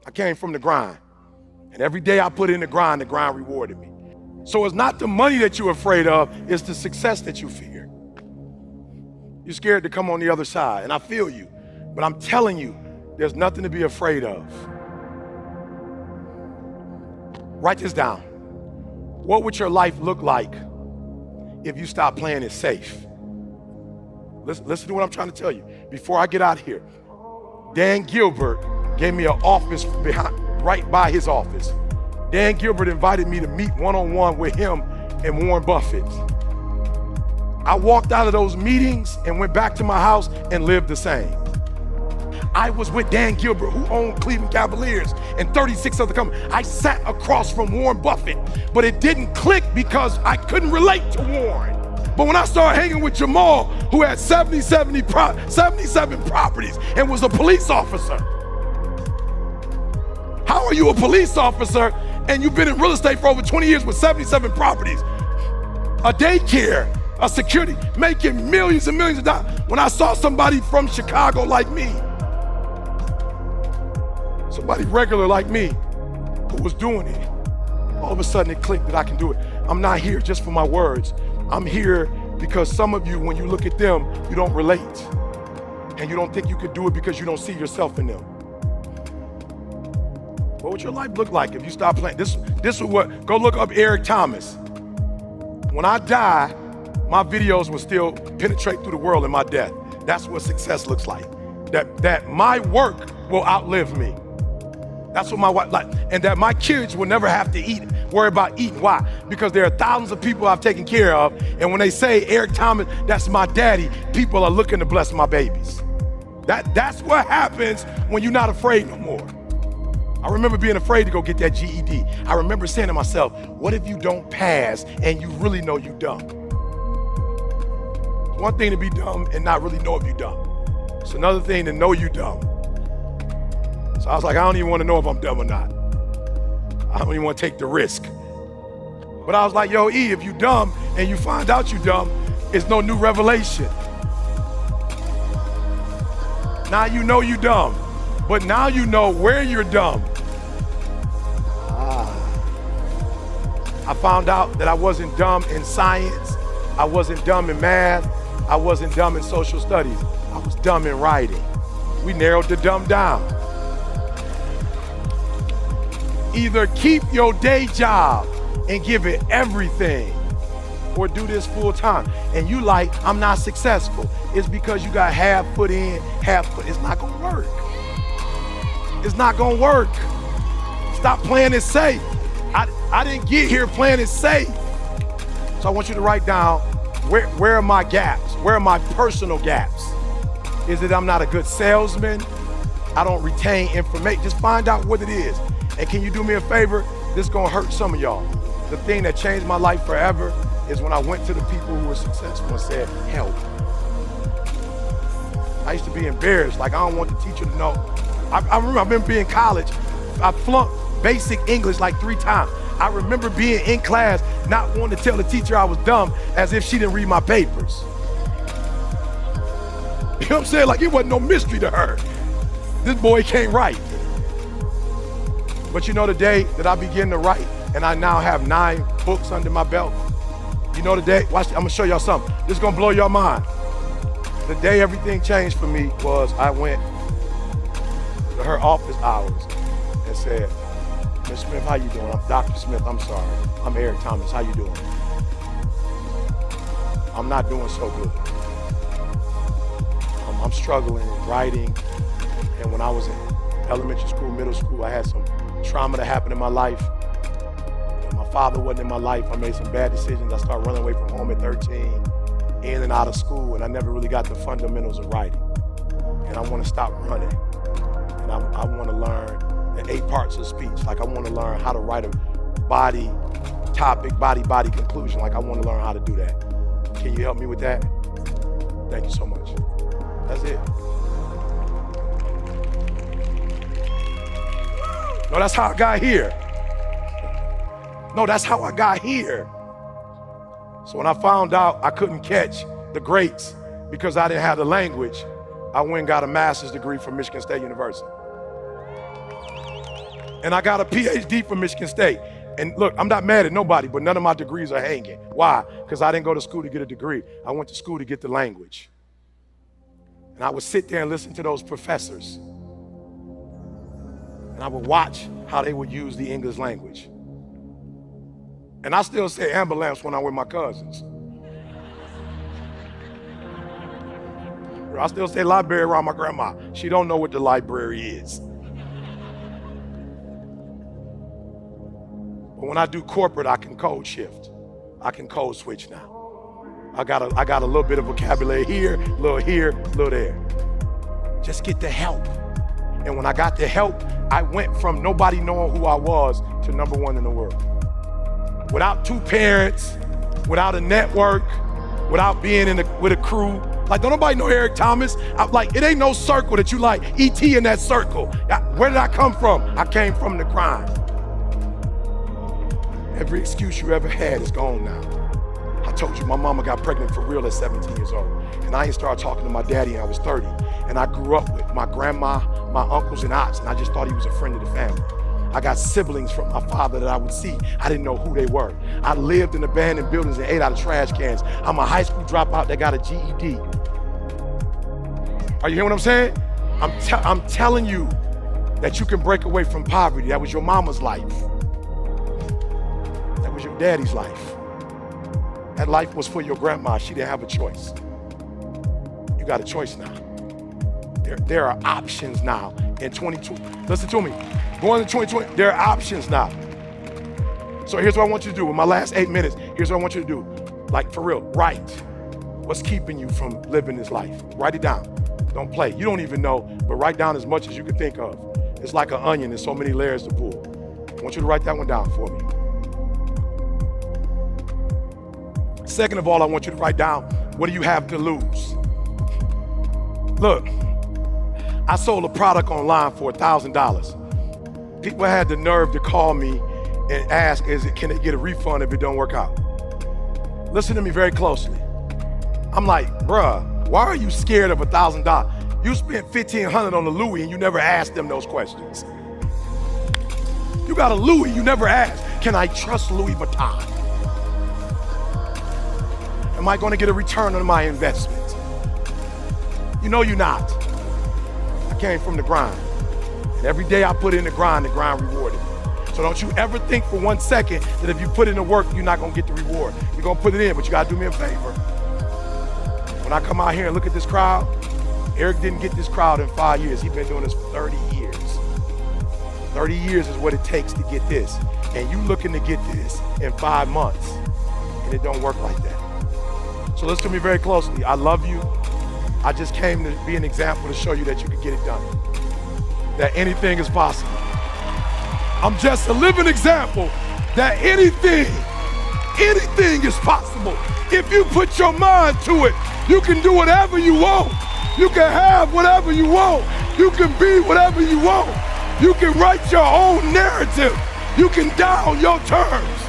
I came from the grind. And every day I put in the grind rewarded me. So it's not the money that you're afraid of, it's the success that you fear. You're scared to come on the other side, and I feel you. But I'm telling you, there's nothing to be afraid of. Write this down. What would your life look like if you stopped playing it safe? Listen to what I'm trying to tell you. Before I get out of here, Dan Gilbert gave me an office right by his office. Dan Gilbert invited me to meet one-on-one with him and Warren Buffett. I walked out of those meetings and went back to my house and lived the same. I was with Dan Gilbert, who owned Cleveland Cavaliers and 36 other companies. I sat across from Warren Buffett, but it didn't click because I couldn't relate to Warren. But when I started hanging with Jamal, who had 77 properties and was a police officer. How are you a police officer and you've been in real estate for over 20 years with 77 properties? A daycare, a security, making millions and millions of dollars. When I saw somebody from Chicago like me, somebody regular like me who was doing it, all of a sudden it clicked that I can do it. I'm not here just for my words. I'm here because some of you, when you look at them, you don't relate. And you don't think you could do it because you don't see yourself in them. What would your life look like if you stopped playing? This is what, go look up Eric Thomas. When I die, my videos will still penetrate through the world in my death. That's what success looks like. That my work will outlive me. That's what my wife like, and that my kids will never have to worry about eating. Why? Because there are thousands of people I've taken care of, and when they say Eric Thomas, that's my daddy, people are looking to bless my babies. That's what happens when you're not afraid no more. I remember being afraid to go get that GED. I remember saying to myself, what if you don't pass and you really know you dumb? It's one thing to be dumb and not really know if you're dumb. It's another thing to know you dumb. So I was like, I don't even want to know if I'm dumb or not. I don't even want to take the risk. But I was like, yo, E, if you dumb and you find out you dumb, it's no new revelation. Now you know you dumb, but now you know where you're dumb. I found out that I wasn't dumb in science. I wasn't dumb in math. I wasn't dumb in social studies. I was dumb in writing. We narrowed the dumb down. Either keep your day job and give it everything, or do this full time. And you like, I'm not successful. It's because you got half put in, half put. It's not gonna work. It's not gonna work. Stop playing it safe. I didn't get here playing it safe. So I want you to write down, where are my gaps? Where are my personal gaps? Is it I'm not a good salesman? I don't retain information. Just find out what it is. And can you do me a favor? This is gonna hurt some of y'all. The thing that changed my life forever is when I went to the people who were successful and said, help. I used to be embarrassed, like I don't want the teacher to know. I remember being in college, I flunked basic English like 3 times. I remember being in class, not wanting to tell the teacher I was dumb as if she didn't read my papers. You know what I'm saying? Like it wasn't no mystery to her. This boy can't write. But you know the day that I began to write and I now have 9 books under my belt? You know the day, watch, I'm gonna show y'all something. This is gonna blow your mind. The day everything changed for me was I went to her office hours and said, Ms. Smith, how you doing? I'm Dr. Smith, I'm sorry. I'm Eric Thomas, how you doing? I'm not doing so good. I'm struggling in writing, and when I was in elementary school, middle school, I had some trauma that happened in my life. My father wasn't in my life. I made some bad decisions. I started running away from home at 13, in and out of school, and I never really got the fundamentals of writing. And I want to stop running. And I want to learn the 8 parts of speech. Like I want to learn how to write a body topic, body conclusion. Like I want to learn how to do that. Can you help me with that? Thank you so much. That's it. No, that's how I got here. No, that's how I got here. So when I found out I couldn't catch the greats because I didn't have the language, I went and got a master's degree from Michigan State University. And I got a PhD from Michigan State. And look, I'm not mad at nobody, but none of my degrees are hanging. Why? Because I didn't go to school to get a degree. I went to school to get the language. And I would sit there and listen to those professors. And I would watch how they would use the English language. And I still say ambulance when I'm with my cousins. I still say library around my grandma. She don't know what the library is. But when I do corporate, I can code shift. I can code switch now. I got a little bit of vocabulary here, a little there. Just get the help. And when I got the help, I went from nobody knowing who I was to #1 in the world. Without 2 parents, without a network, without being with a crew. Like, don't nobody know Eric Thomas? It ain't no circle that you like, E.T. in that circle. Where did I come from? I came from the grind. Every excuse you ever had is gone now. I told you my mama got pregnant for real at 17 years old. And I ain't started talking to my daddy when I was 30. And I grew up with my grandma, my uncles and aunts, and I just thought he was a friend of the family. I got siblings from my father that I would see. I didn't know who they were. I lived in abandoned buildings and ate out of trash cans. I'm a high school dropout that got a GED. Are you hearing what I'm saying? I'm telling you that you can break away from poverty. That was your mama's life. That was your daddy's life. That life was for your grandma. She didn't have a choice. You got a choice now. There are options now in 2020. Listen to me. Going to 2020, there are options now. So here's what I want you to do. In my last 8 minutes, here's what I want you to do. Like, for real, write what's keeping you from living this life. Write it down. Don't play. You don't even know, but write down as much as you can think of. It's like an onion. There's so many layers to pull. I want you to write that one down for me. Second of all, I want you to write down, what do you have to lose? Look, I sold a product online for $1,000. People had the nerve to call me and ask, can they get a refund if it don't work out? Listen to me very closely. I'm like, bruh, why are you scared of $1,000? You spent $1,500 on a Louis and you never asked them those questions. You got a Louis, you never asked, can I trust Louis Vuitton? Am I gonna get a return on my investment? You know you're not. I came from the grind. And every day I put in the grind rewarded me. So don't you ever think for 1 second that if you put in the work, you're not gonna get the reward. You're gonna put it in, but you gotta do me a favor. When I come out here and look at this crowd, Eric didn't get this crowd in 5 years. He's been doing this for 30 years. 30 years is what it takes to get this. And you looking to get this in 5 months, and it don't work like that. So listen to me very closely. I love you. I just came to be an example to show you that you can get it done. That anything is possible. I'm just a living example that anything is possible. If you put your mind to it, you can do whatever you want. You can have whatever you want. You can be whatever you want. You can write your own narrative. You can die on your terms.